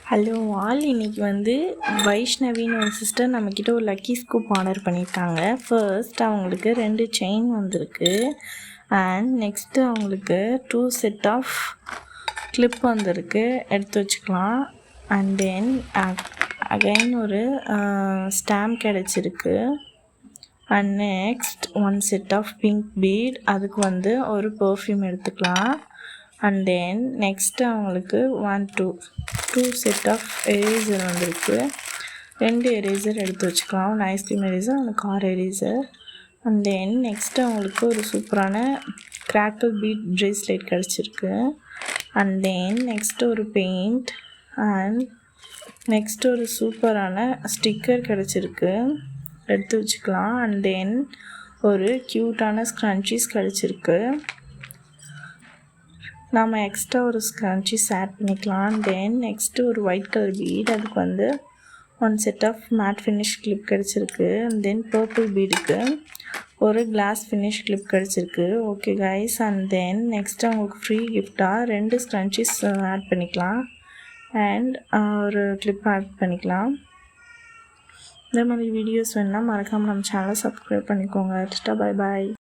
Hello all, இன்னைக்கு வைஷ்ணவின்னு ஒரு sister நம்மக்கிட்ட ஒரு லக்கி ஸ்கூப் ஆர்டர் பண்ணியிருக்காங்க. ஃபர்ஸ்ட் அவங்களுக்கு 2 செயின் வந்திருக்கு. அண்ட் நெக்ஸ்ட்டு அவங்களுக்கு 2 செட் ஆஃப் கிளிப் வந்திருக்கு, எடுத்து வச்சுக்கலாம். அண்ட் தென் அகைன் ஒரு ஸ்டாம்ப் கிடச்சிருக்கு. And next 1 set of pink bead, அதுக்கு ஒரு பர்ஃப்யூம் எடுத்துக்கலாம். அண்ட் தென் நெக்ஸ்ட்டு அவங்களுக்கு 2 செட் ஆஃப் எரேசர் வந்திருக்கு. 2 எரேசர் எடுத்து வச்சுக்கலாம். ஒன்று ஐஸ்கிரீம் எரேசர், ஒன்று car eraser. And then next அவங்களுக்கு ஒரு சூப்பரான கிராக்கிள் பீட் ப்ரேஸ்லெட் கிடச்சிருக்கு. அண்ட் தென் நெக்ஸ்ட்டு ஒரு பெயிண்ட். அண்ட் நெக்ஸ்ட்டு ஒரு சூப்பரான ஸ்டிக்கர் கிடச்சிருக்கு, எடுத்து வச்சுக்கலாம். அண்ட் தென் ஒரு க்யூட்டான ஸ்க்ரன்ச்சீஸ் கிடச்சிருக்கு. நாம் எக்ஸ்ட்ரா ஒரு ஸ்க்ரன்ச்சீஸ் ஆட் பண்ணிக்கலாம். தென் நெக்ஸ்ட்டு ஒரு ஒயிட் கலர் பீட், அதுக்கு 1 set of matte finish clip கிடச்சிருக்கு. அண்ட் தென் பர்பிள் பீடுக்கு ஒரு கிளாஸ் ஃபினிஷ் கிளிப் கிடச்சிருக்கு. Okay guys. And then next அவங்களுக்கு ஃப்ரீ கிஃப்டாக 2 ஸ்க்ரன்ச்சீஸ் ஆட் பண்ணிக்கலாம். அண்ட் ஒரு கிளிப் ஆட் பண்ணிக்கலாம். இந்த மாதிரி வீடியோஸ் வேணுன்னா மறக்காமல் நம்ம சேனலை சப்ஸ்கிரைப் பண்ணிக்கோங்க. Bye bye.